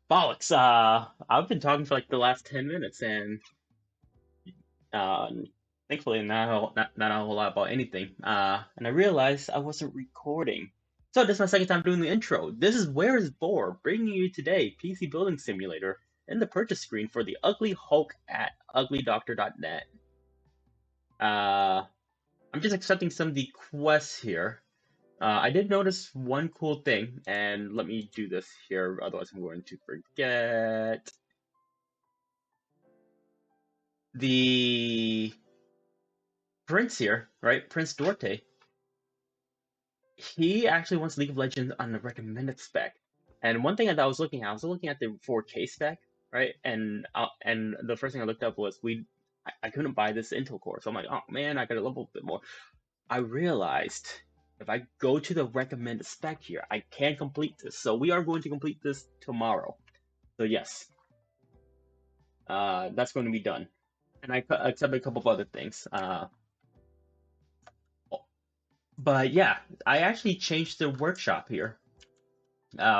Bollocks! I've been talking for like the last 10 minutes, and uh, thankfully not a whole lot about anything. And I realized I wasn't recording. So this is my second time doing the intro. This is Where is Boar, bringing you today PC Building Simulator and the purchase screen for the Ugly Hulk at uglydoctor.net. I'm just accepting some of the quests here. I did notice one cool thing, and let me do this here, otherwise I'm going to forget. The Prince here, right? Prince Duarte. He actually wants League of Legends on the recommended spec. And one thing that I was looking at the 4K spec, right? And the first thing I looked up was I couldn't buy this Intel core, so I'm like, oh man, I gotta level a bit more. I realized if I go to the recommended spec here, I can complete this. So we are going to complete this tomorrow. So yes, that's going to be done. And I accept a couple of other things. But yeah, I actually changed the workshop here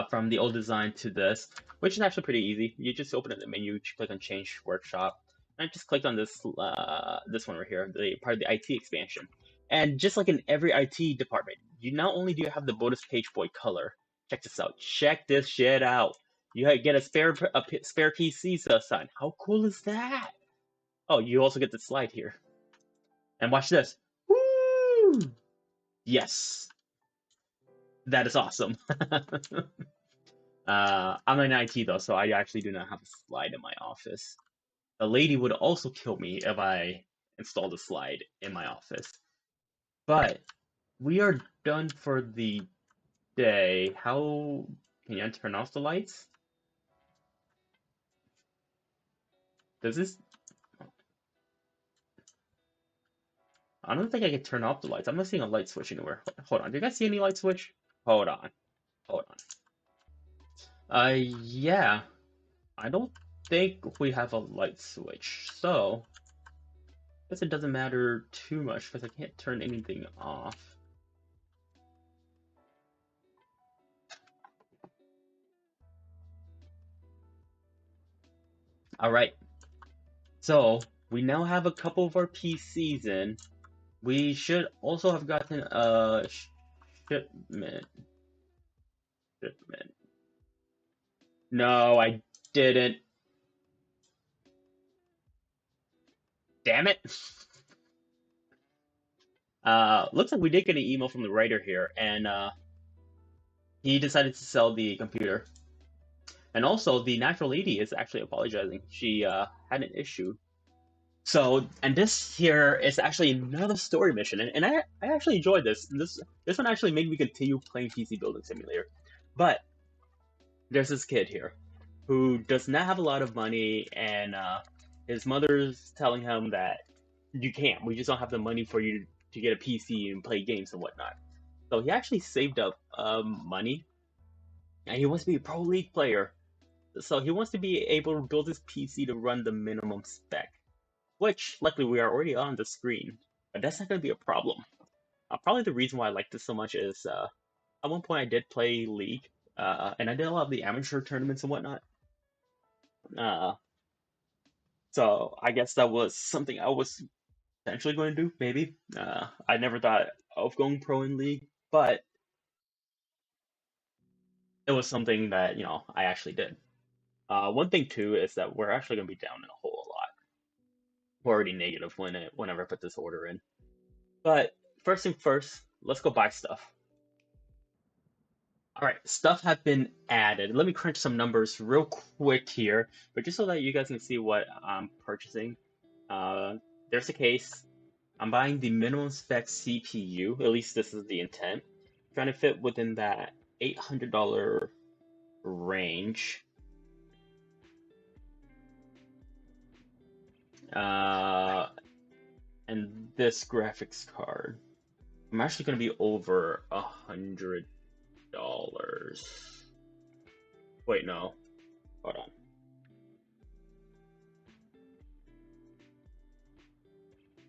from the old design to this, which is actually pretty easy. You just open in the menu, click on Change Workshop, and I just clicked on this one right here, the part of the IT expansion. And just like in every IT department, you not only do you have the bonus page boy color. Check this out. Check this shit out. You get a spare PC sign. How cool is that? Oh, you also get the slide here. And watch this. Woo! Yes, that is awesome. I'm in IT though, so I actually do not have a slide in my office. The lady would also kill me if I installed a slide in my office. But we are done for the day. How can you turn off the lights? Does this? I don't think I can turn off the lights. I'm not seeing a light switch anywhere. Hold on. Do you guys see any light switch? Hold on. Hold on. Yeah. I don't think we have a light switch. So, I guess it doesn't matter too much because I can't turn anything off. All right. So we now have a couple of our PCs in. We should also have gotten a shipment. Shipment. No, I didn't. Damn it. Looks like we did get an email from the writer here, and he decided to sell the computer. And also, the natural lady is actually apologizing. She had an issue. So, and this here is actually another story mission, and I actually enjoyed this. This one actually made me continue playing PC Building Simulator. But there's this kid here who does not have a lot of money, and his mother's telling him that you can't. We just don't have the money for you to get a PC and play games and whatnot. So he actually saved up money, and he wants to be a pro league player. So he wants to be able to build his PC to run the minimum spec, which luckily we are already on the screen. But that's not going to be a problem. Probably the reason why I like this so much is at one point I did play League, and I did a lot of the amateur tournaments and whatnot. Uh, so I guess that was something I was potentially going to do, maybe. I never thought of going pro in League, but it was something that, I actually did. One thing too is that we're actually going to be down in a hole a lot. We're already negative whenever I put this order in. But first thing first, let's go buy stuff. All right, stuff have been added. Let me crunch some numbers real quick here, but just so that you guys can see what I'm purchasing. There's a case. I'm buying the minimum spec CPU. At least this is the intent. Trying to fit within that $800 range. And this graphics card. I'm actually going to be over $100. Wait, no. Hold on.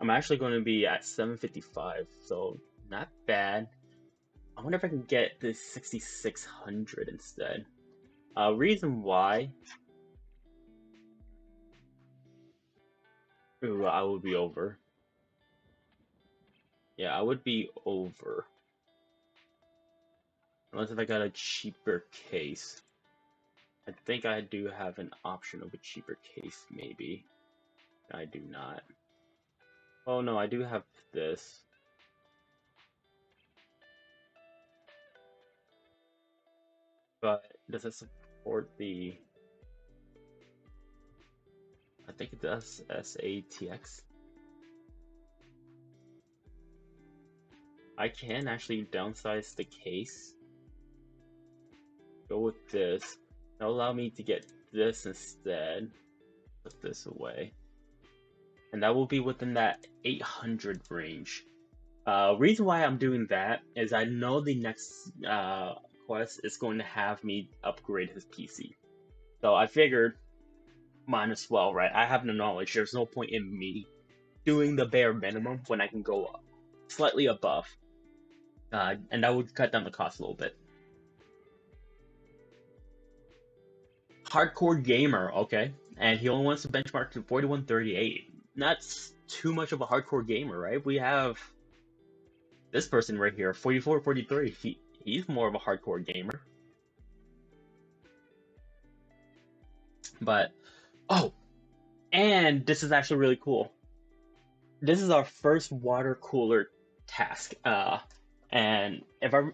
I'm actually going to be at 755, so not bad. I wonder if I can get this 6600 instead. Reason why, ooh, I would be over. Yeah, I would be over. Unless if I got a cheaper case. I think I do have an option of a cheaper case, maybe. I do not. Oh no, I do have this. But does it support the... I think it does, SATX. I can actually downsize the case. Go with this. That'll allow me to get this instead. Put this away. And that will be within that 800 range. Reason why I'm doing that is I know the next quest is going to have me upgrade his PC. So I figured, might as well, right? I have the knowledge. There's no point in me doing the bare minimum when I can go up, slightly above. And that would cut down the cost a little bit. Hardcore gamer, okay. And he only wants to benchmark to 4138. That's too much of a hardcore gamer, right? We have this person right here, 4443. He's more of a hardcore gamer. But oh, and this is actually really cool. This is our first water cooler task. And if I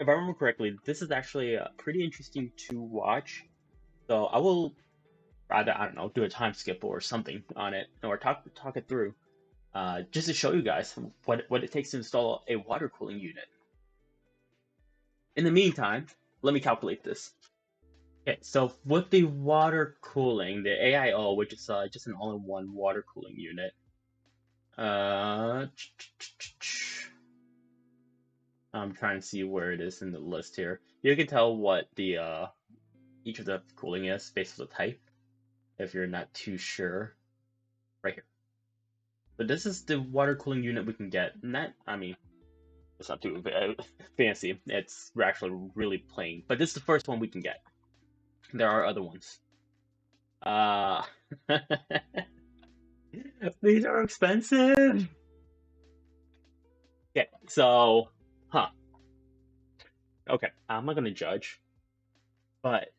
remember correctly, this is actually pretty interesting to watch. So I will rather, I don't know, do a time skip or something on it, or talk it through, just to show you guys what it takes to install a water cooling unit. In the meantime, let me calculate this. Okay, so with the water cooling, the AIO, which is just an all-in-one water cooling unit, I'm trying to see where it is in the list here. You can tell what the each of the cooling is based on the type, if you're not too sure. Right here. But this is the water cooling unit we can get, and that, I mean, it's not too fancy. It's actually really plain, but this is the first one we can get. There are other ones. These are expensive. Okay, so, okay, I'm not gonna judge, but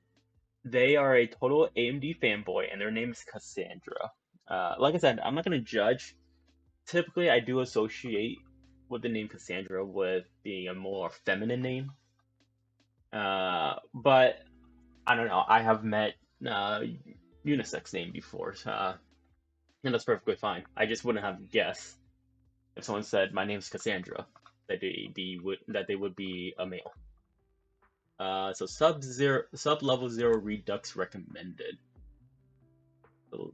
they are a total AMD fanboy, and their name is Cassandra. Like I said, I'm not gonna judge. Typically, I do associate with the name Cassandra with being a more feminine name. But I don't know. I have met unisex name before, and that's perfectly fine. I just wouldn't have guessed if someone said my name's Cassandra that they would be a male. So sub level 0 redux recommended. So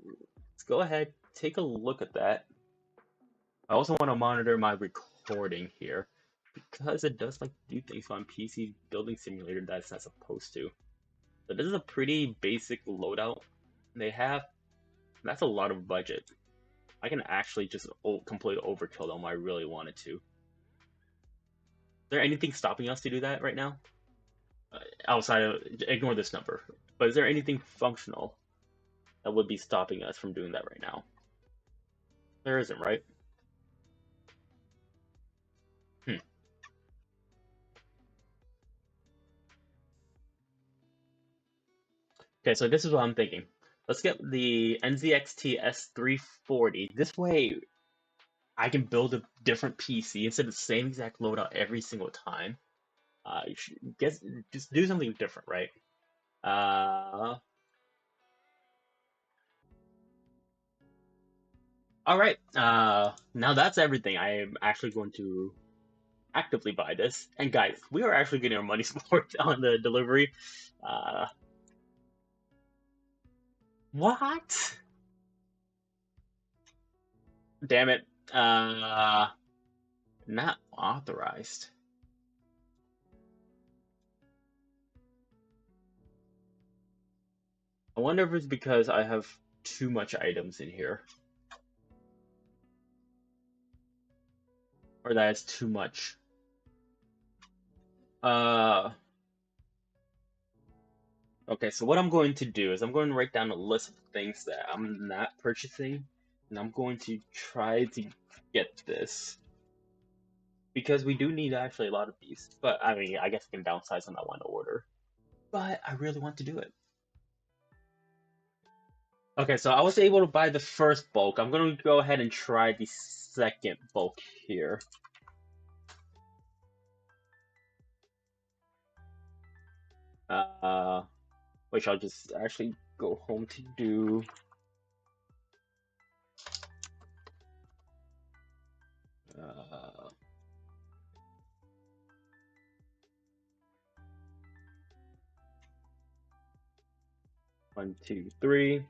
let's go ahead, take a look at that. I also want to monitor my recording here because it does like do things on PC building simulator that it's not supposed to. So this is a pretty basic loadout they have. That's a lot of budget. I can actually just completely overkill them if I really wanted to. Is there anything stopping us to do that right now? Outside of, ignore this number, but is there anything functional that would be stopping us from doing that right now? There isn't, right? Okay, so this is what I'm thinking. Let's get the NZXT S340. This way, I can build a different PC instead of the same exact loadout every single time. Guess just do something different, right? All right. Now that's everything. I am actually going to actively buy this. And guys, we are actually getting our money's worth on the delivery. Uh, what? Damn it. Not authorized. I wonder if it's because I have too much items in here. Or that is too much. Uh, Okay, so what I'm going to do is I'm going to write down a list of things that I'm not purchasing, and I'm going to try to get this because we do need actually a lot of these. But I mean, I guess I can downsize on that one order. But I really want to do it. Okay, so I was able to buy the first bulk. I'm going to go ahead and try the second bulk here. Uh, which I'll just actually go home to do. Uh, 1, 2, 3.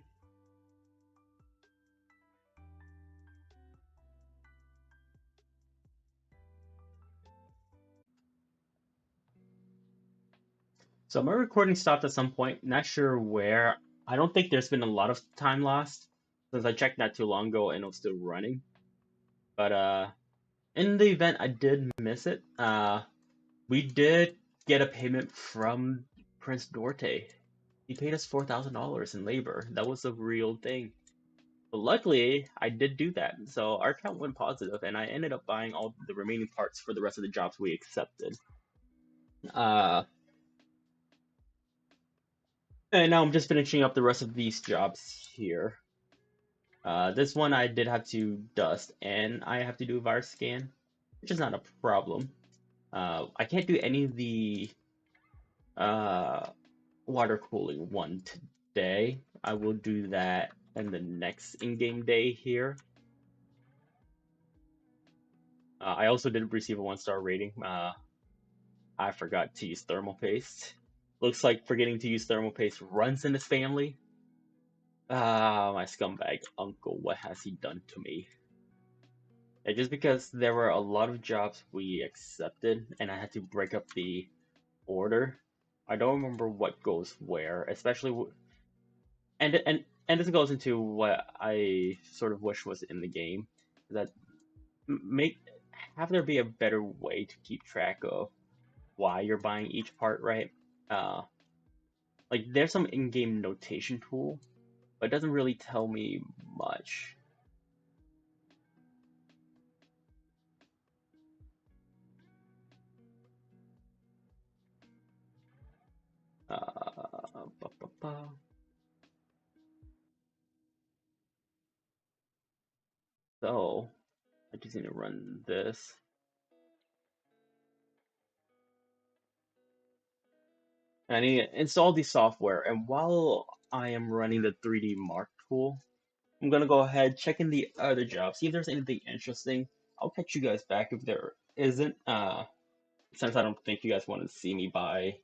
So my recording stopped at some point, not sure where. I don't think there's been a lot of time lost since I checked not too long ago and it was still running. But in the event I did miss it, we did get a payment from Prince Dorte. He paid us $4,000 in labor. That was a real thing. But luckily, I did do that. So our account went positive, and I ended up buying all the remaining parts for the rest of the jobs we accepted. Uh, and now I'm just finishing up the rest of these jobs here. This one I did have to dust, and I have to do a virus scan, which is not a problem. I can't do any of the uh, water cooling one today. I will do that in the next in-game day here. I also did receive a 1-star rating. I forgot to use thermal paste. Looks like forgetting to use thermal paste runs in his family. Ah, my scumbag uncle, what has he done to me? And just because there were a lot of jobs we accepted and I had to break up the order, I don't remember what goes where, especially and this goes into what I sort of wish was in the game, that make have there be a better way to keep track of why you're buying each part, right? Uh, like there's some in-game notation tool, but it doesn't really tell me much. Ba, ba, ba. So I just need to run this. I need to install the software, and while I am running the 3D Mark tool, I'm gonna go ahead, check in the other jobs, see if there's anything interesting. I'll catch you guys back if there isn't, since I don't think you guys want to see me buy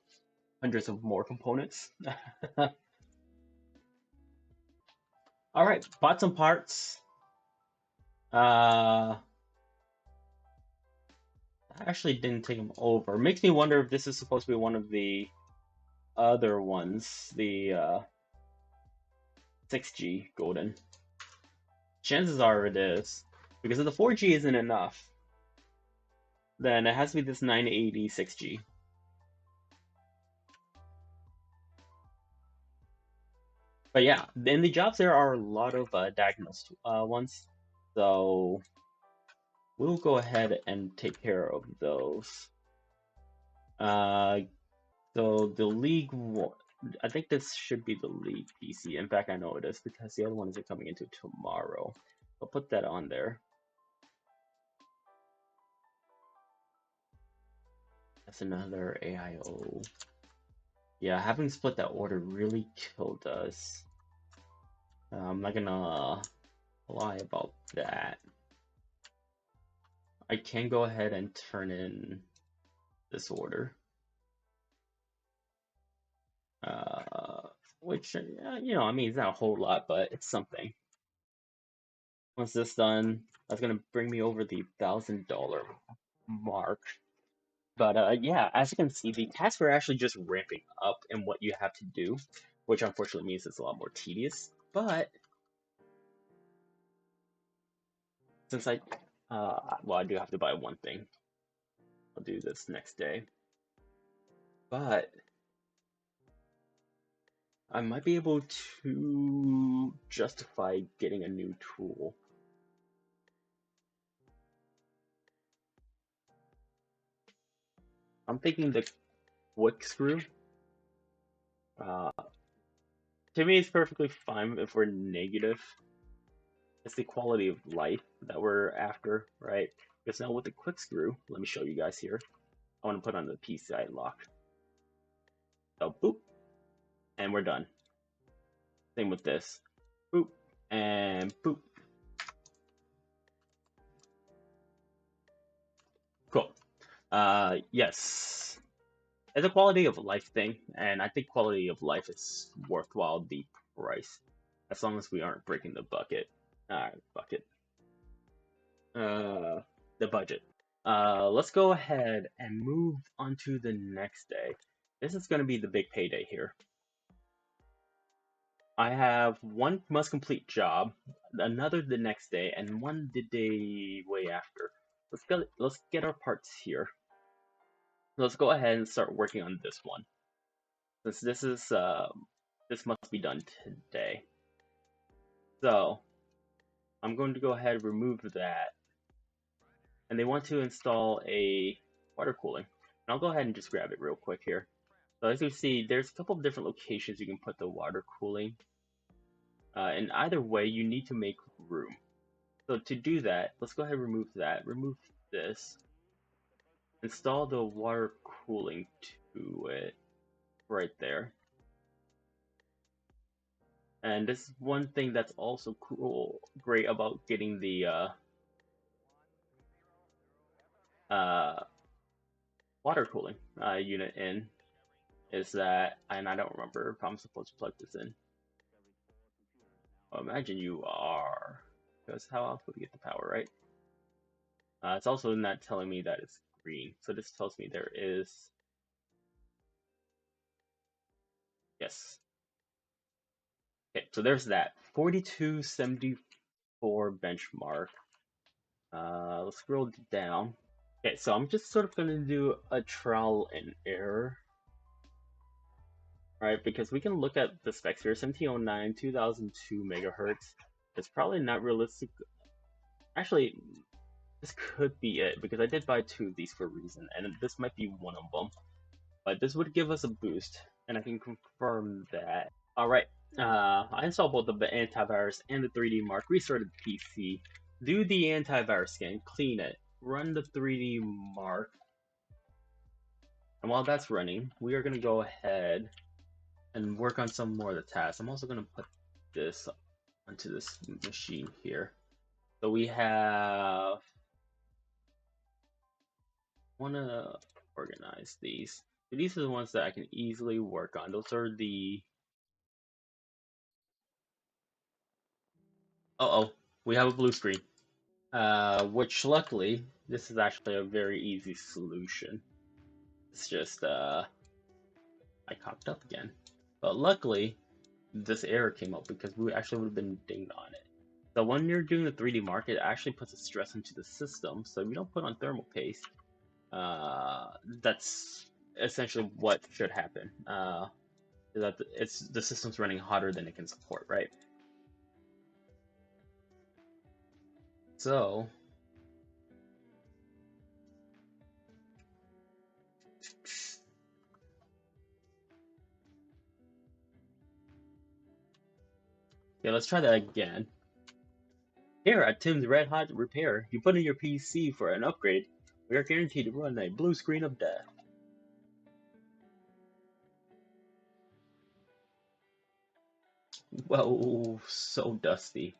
hundreds of more components. Alright, bought some parts. I actually didn't take them over. Makes me wonder if this is supposed to be one of the other ones, the 6G golden. Chances are it is. Because if the 4G isn't enough, then it has to be this 980 6G. But yeah, in the jobs there are a lot of diagnosed ones. So we'll go ahead and take care of those. Uh, so the League I think this should be the League PC. In fact, I know it is because the other ones are coming into tomorrow. I'll put that on there. That's another AIO. Yeah, having split that order really killed us. I'm not gonna lie about that. I can go ahead and turn in this order. Uh, which, you know, I mean, it's not a whole lot, but it's something. Once this done, that's gonna bring me over the $1,000 mark. But yeah, as you can see, the tasks are actually just ramping up in what you have to do, which unfortunately means it's a lot more tedious. But since well, I do have to buy one thing. I'll do this next day. But I might be able to justify getting a new tool. I'm thinking the quick screw. To me, it's perfectly fine if we're negative. It's the quality of life that we're after, right? Because now with the quick screw, let me show you guys here. I want to put on the PCI lock. So boop, and we're done. Same with this. Boop, and boop. Cool. Yes. It's a quality of life thing, and I think quality of life is worthwhile the price, as long as we aren't breaking the bucket. Bucket. The budget. Let's go ahead and move on to the next day. This is going to be the big payday here. I have one must complete job, another the next day, and one the day way after. Let's get our parts here. Let's go ahead and start working on this one. Since this must be done today. So I'm going to go ahead and remove that. And they want to install a water cooling. And I'll go ahead and just grab it real quick here. So as you see, there's a couple of different locations you can put the water cooling. And either way, you need to make room. So to do that, let's go ahead and remove that. Remove this. Install the water cooling to it right there. And this is one thing that's also great about getting the water cooling unit in, is that, and I don't remember if I'm supposed to plug this in. Well, imagine you are, because how else would we get the power, right? It's also not telling me that it's green, so this tells me there is, yes. Okay, so there's that 4274 benchmark. Let's scroll down. Okay, so I'm just sort of gonna do a trial and error, right? Because we can look at the specs here: 1709, 2002 megahertz. It's probably not realistic. Actually, this could be it because I did buy two of these for a reason, and this might be one of them. But this would give us a boost, and I can confirm that. All right, I installed both the antivirus and the 3D Mark, restarted the PC, do the antivirus scan, clean it, run the 3D Mark, and while that's running, we are going to go ahead and work on some more of the tasks. I'm also going to put this onto this machine here. So we have, want to organize these. So these are the ones that I can easily work on. Those are the, uh-oh, we have a blue screen. Which luckily, this is actually a very easy solution. It's just, I cocked up again. But luckily, this error came up because we actually would have been dinged on it. So when you're doing the 3D Mark, it actually puts a stress into the system. So if you don't put on thermal paste, that's essentially what should happen. Is that the system's running hotter than it can support, right? So yeah, let's try that again. Here at Tim's Red Hot Repair, you put in your PC for an upgrade, we are guaranteed to run a blue screen of death. Whoa, so dusty.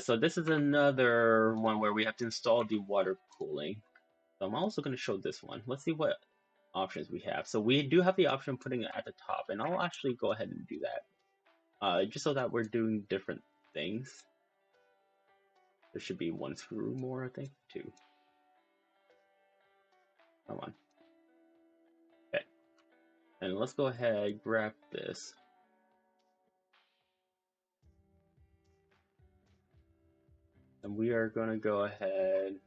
So this is another one where we have to install the water cooling. So I'm also going to show this one. Let's see what options we have. So we do have the option of putting it at the top, and I'll actually go ahead and do that. Just so that we're doing different things. There should be one screw more, I think. Two. Come on. Okay. And let's go ahead, grab this. And we are going to go ahead.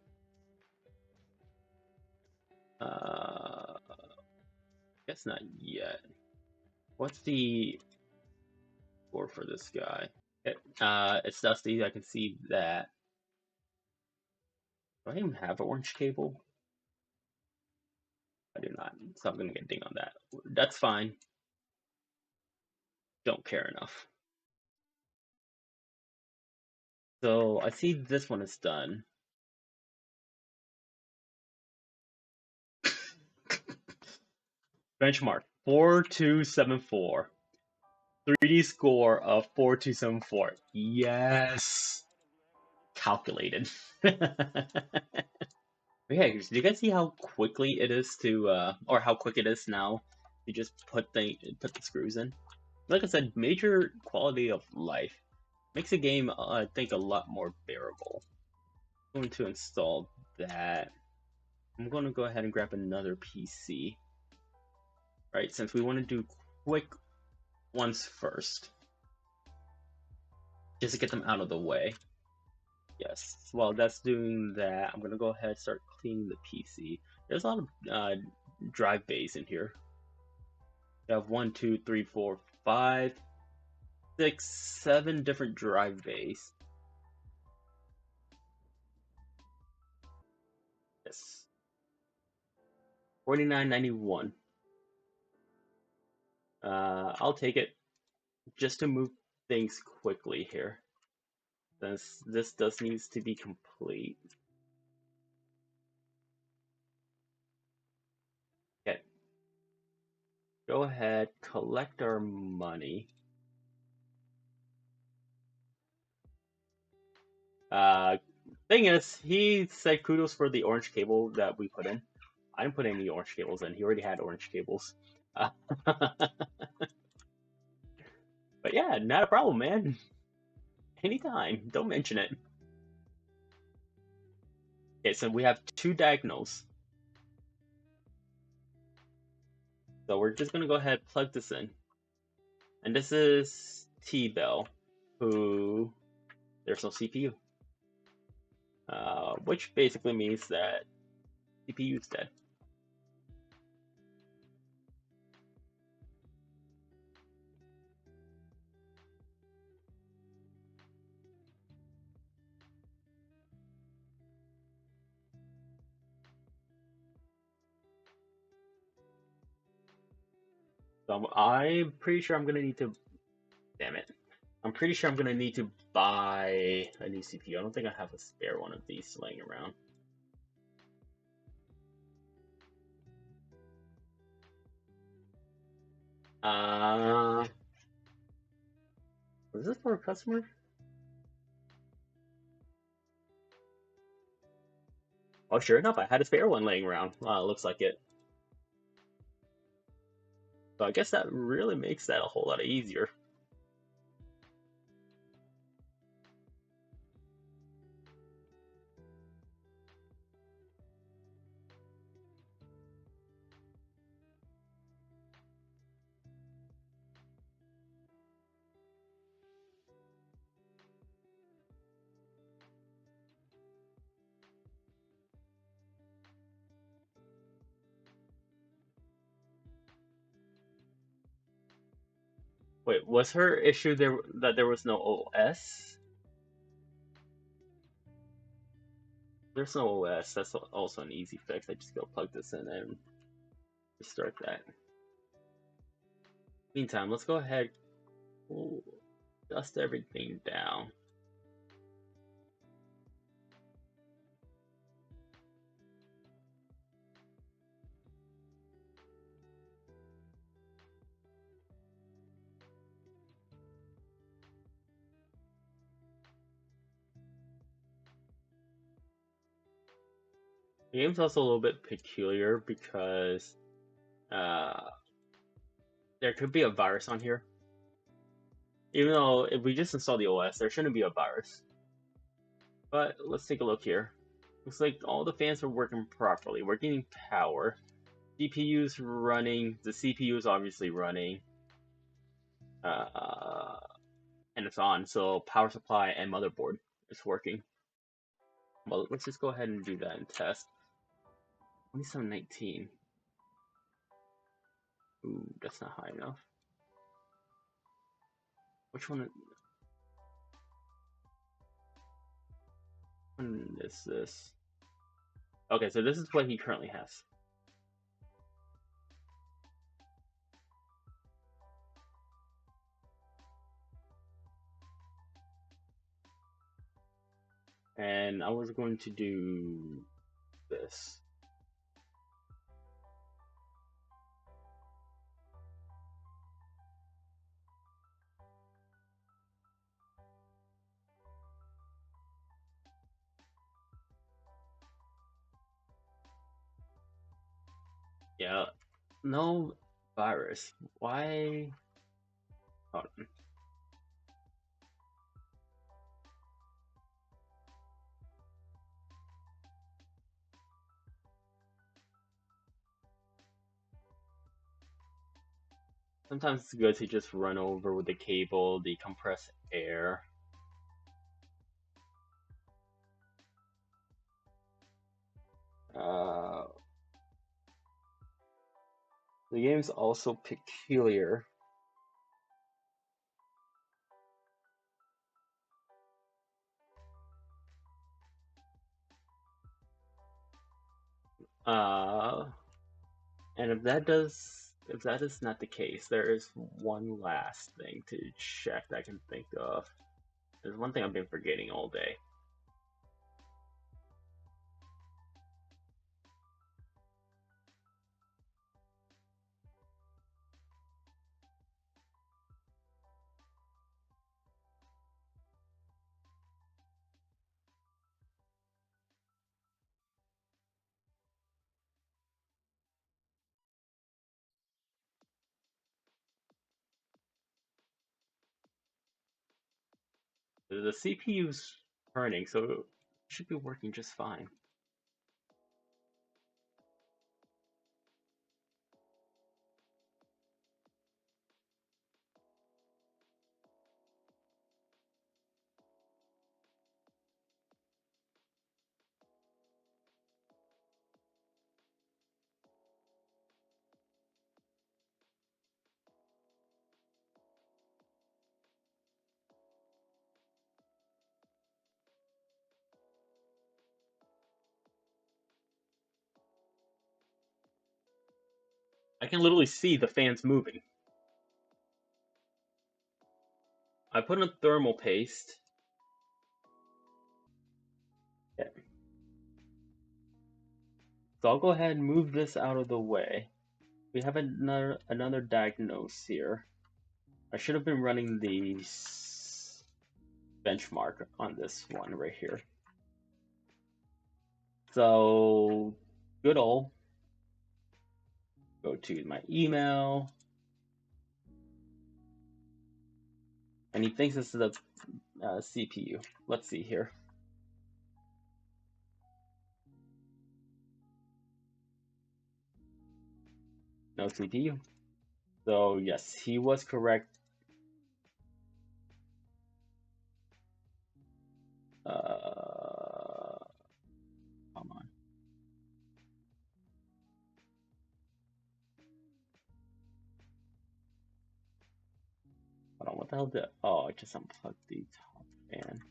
Guess not yet. What's the score for this guy? It's dusty. I can see that. Do I even have an orange cable? I do not, so I'm gonna get ding on that. That's fine. Don't care enough. So I see this one is done. Benchmark 4274. 3D score of 4274. Yes. Calculated. Yeah, do you guys see how quickly it is to, or how quick it is now to just put the screws in? Like I said, major quality of life makes the game, I think, a lot more bearable. I'm going to install that. I'm going to go ahead and grab another PC, right? Since we want to do quick ones first, just to get them out of the way. Yes, while that's doing that, I'm going to go ahead and start cleaning the PC. There's a lot of drive bays in here. You have 1, 2, 3, 4, 5, 6, 7 different drive bays. Yes. $49.91. I'll take it just to move things quickly here. This does needs to be complete. Okay. Go ahead, collect our money. Thing is, he said kudos for the orange cable that we put in. I didn't put any orange cables in. He already had orange cables. But yeah, not a problem, man. Anytime. Don't mention it. Okay, so we have 2 diagonals. So we're just gonna go ahead and plug this in. And this is T-Bell, who there's no CPU. Which basically means that CPU is dead. So I'm pretty sure I'm gonna need to. Damn it! I'm pretty sure I'm gonna need to buy a new CPU. I don't think I have a spare one of these laying around. Was this for a customer? Oh, sure enough, I had a spare one laying around. Looks like it. So I guess that really makes that a whole lot easier. Wait, was her issue that there was no OS? There's no OS. That's also an easy fix. I just go plug this in and restart that. Meantime, let's go ahead, dust everything down. The game's also a little bit peculiar because there could be a virus on here. Even though if we just install the OS, there shouldn't be a virus. But let's take a look here. Looks like all the fans are working properly. We're getting power. GPU's running. The CPU is obviously running. And it's on, so power supply and motherboard is working. Well, let's just go ahead and do that and test. 2719. Ooh, that's not high enough. Which one is this? Okay, so this is what he currently has. And I was going to do this. Yeah, no virus. Why? Hold on. Sometimes it's good to just run over with the cable, the compressed air. Uh, the game's also peculiar. Uh, and if that is not the case, there is one last thing to check that I can think of. There's one thing I've been forgetting all day. The CPU's turning, so it should be working just fine. I can literally see the fans moving. I put in thermal paste. Yeah. So I'll go ahead and move this out of the way. We have another diagnose here. I should have been running the benchmark on this one right here. So good old go to my email, and he thinks this is the CPU. Let's see here. No CPU. So yes, he was correct. Come on. Hold on, what the hell did? Oh, I just unplugged the top fan.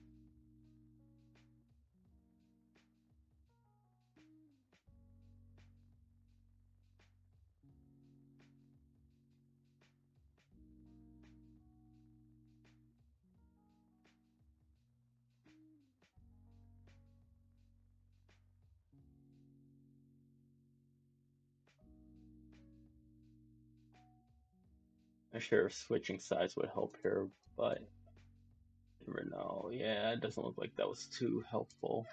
I'm sure switching sides would help here, but never know. Yeah, it doesn't look like that was too helpful.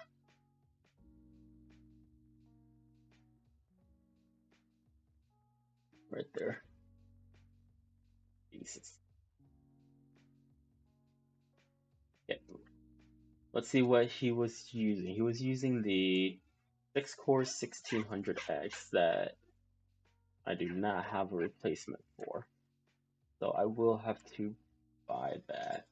Right there. Jesus. Yeah. Let's see what he was using. He was using the 6-core 1600X that I do not have a replacement for. So I will have to buy that.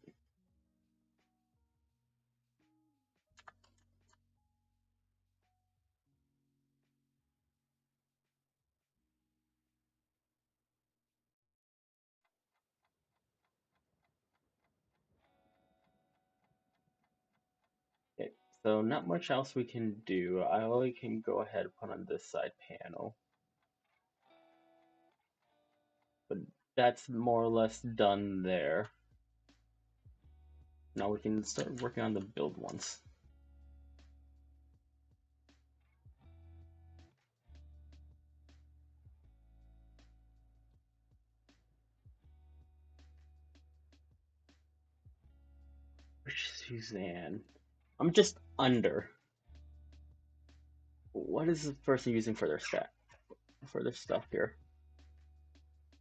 So not much else we can do. I only can go ahead and put on this side panel. But that's more or less done there. Now we can start working on the build ones. Suzanne. I'm just under. What is the person using for their for their stuff here?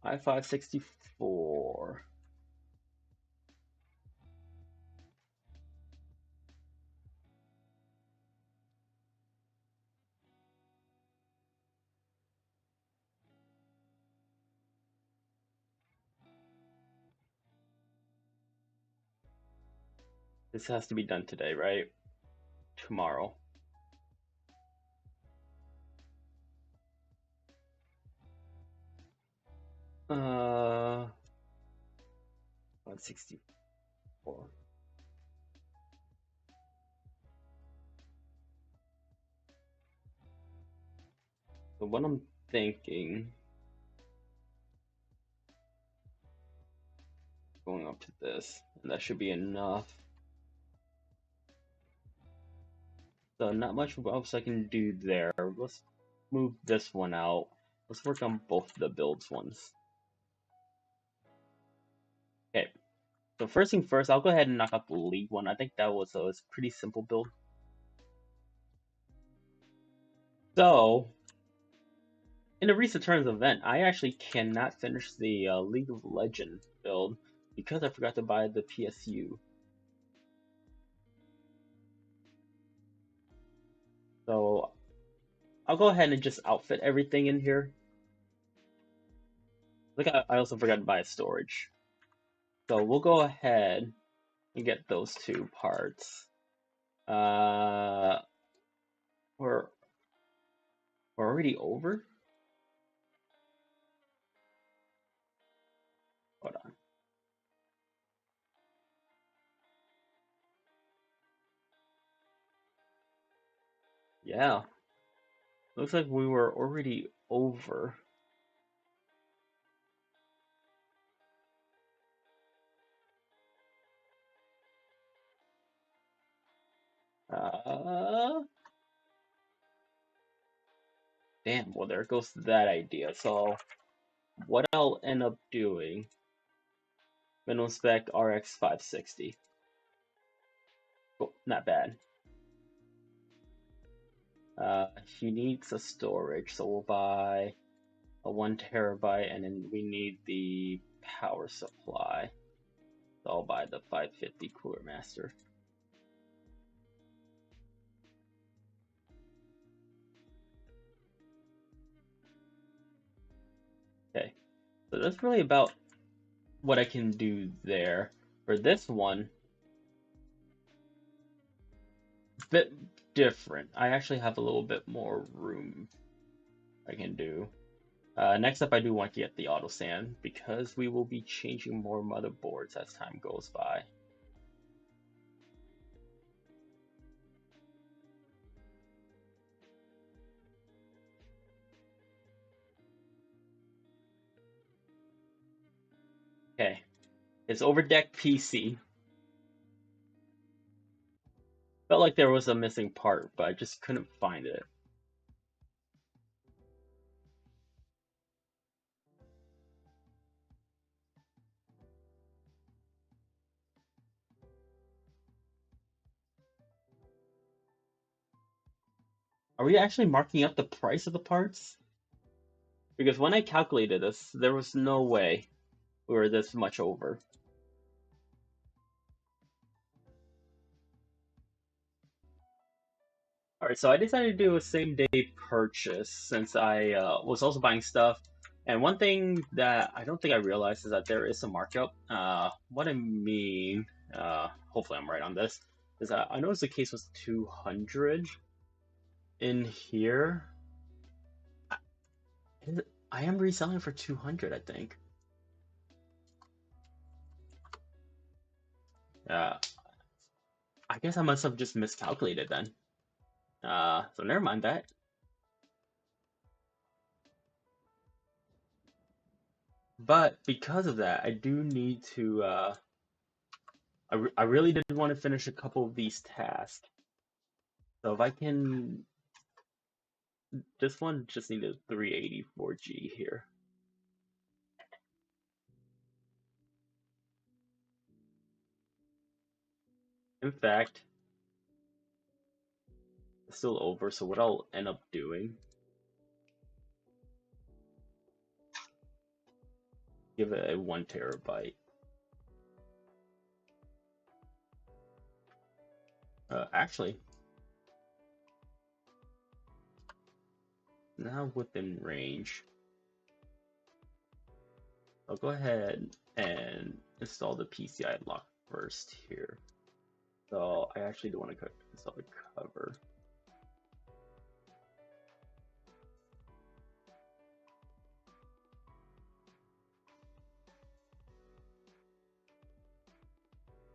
I-564. This has to be done today, right? Tomorrow. Uh, 164. So what I'm thinking, going up to this, and that should be enough. So not much else I can do there. Let's move this one out. Let's work on both the builds ones. Okay, so first thing first, I'll go ahead and knock out the league one. I think that was a pretty simple build. So, in a recent Turns event, I actually cannot finish the League of Legends build because I forgot to buy the PSU. So, I'll go ahead and just outfit everything in here. Look, I also forgot to buy a storage. So we'll go ahead and get those two parts. We're already over? Hold on. Yeah. Looks like we were already over. Damn, well there goes that idea. So what I'll end up doing, minimum spec RX 560. Oh, not bad. He needs a storage, so we'll buy a 1 terabyte, and then we need the power supply. So I'll buy the 550 Cooler Master. Okay, so that's really about what I can do there. For this one, bit different. I actually have a little bit more room I can do. Next up, I do want to get the auto sand because we will be changing more motherboards as time goes by. Okay, it's overdecked PC. Felt like there was a missing part, but I just couldn't find it. Are we actually marking up the price of the parts? Because when I calculated this, there was no way we were this much over. Alright, so I decided to do a same day purchase since I was also buying stuff. And one thing that I don't think I realized is that there is some markup. What I mean, hopefully I'm right on this, is that I noticed the case was 200 in here. I am reselling for 200, I think. I guess I must have just miscalculated then. So never mind that. But because of that, I do need to, I really did want to finish a couple of these tasks. So if I can, this one just needed 384G here. In fact, it's still over, so what I'll end up doing, give it a 1 terabyte. Actually, now within range, I'll go ahead and install the PCI lock first here. So I actually do want to install the cover.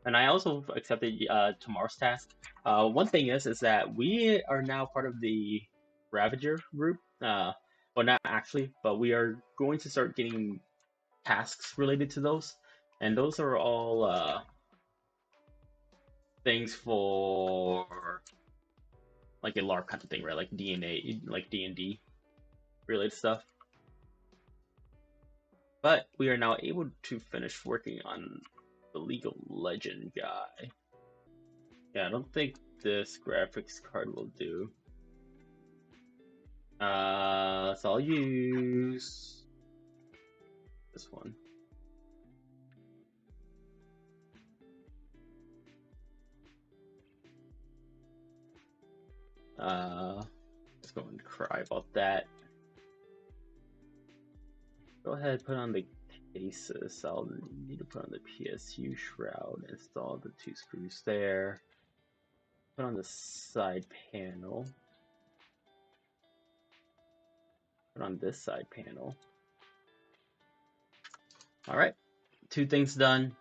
And I also accepted tomorrow's task. One thing is that we are now part of the Ravager group. Well, not actually, but we are going to start getting tasks related to those, and those are all things for like a LARP kind of thing, right? Like DNA, like D&D related stuff. But we are now able to finish working on the League of Legend guy. Yeah, I don't think this graphics card will do. So I'll use this one. Let's go and cry about that. Go ahead, put on the cases. I'll need to put on the PSU shroud, install the 2 screws there. Put on the side panel. Put on this side panel. Alright, 2 things done.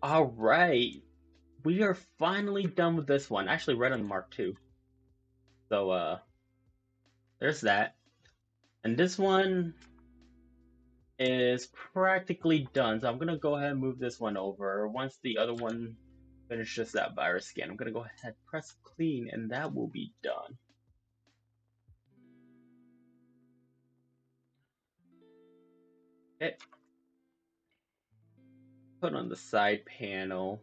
Alright, we are finally done with this one. Actually, right on Mark 2. So, there's that. And this one is practically done. So I'm going to go ahead and move this one over. Once the other one finishes that virus scan, I'm going to go ahead, press clean, and that will be done. Okay. Put on the side panel.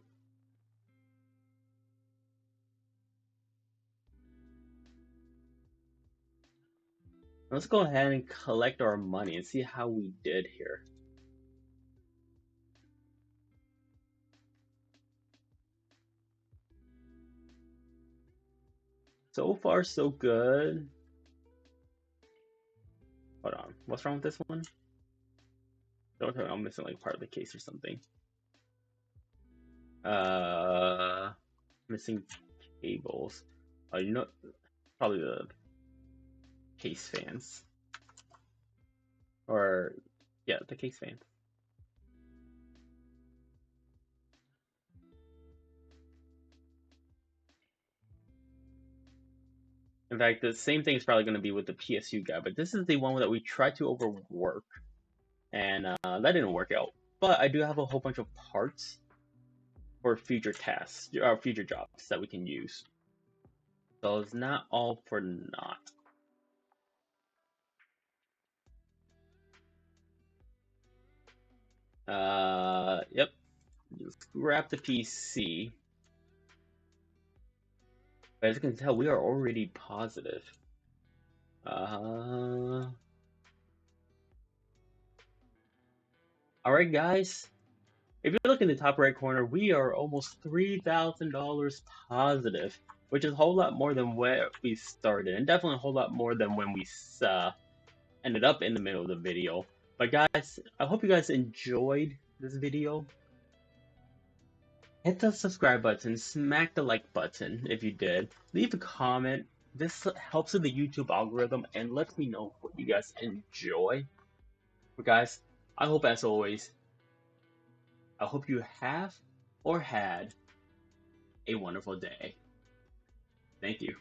Let's go ahead and collect our money and see how we did here. So far, so good. Hold on. What's wrong with this one? Don't tell me I'm missing like part of the case or something. Missing cables. You know, probably the case fans. Or, yeah, the case fans. In fact, the same thing is probably going to be with the PSU guy, but this is the one that we tried to overwork, and that didn't work out. But I do have a whole bunch of parts for future tasks, or future jobs that we can use. So it's not all for naught. Yep. Just grab the PC. But as you can tell, we are already positive. Alright, guys. If you look in the top right corner, we are almost $3,000 positive, which is a whole lot more than where we started, and definitely a whole lot more than when we ended up in the middle of the video. But guys, I hope you guys enjoyed this video. Hit the subscribe button, smack the like button if you did, leave a comment. This helps with the YouTube algorithm and lets me know what you guys enjoy. But guys, I hope as always, I hope you have or had a wonderful day. Thank you.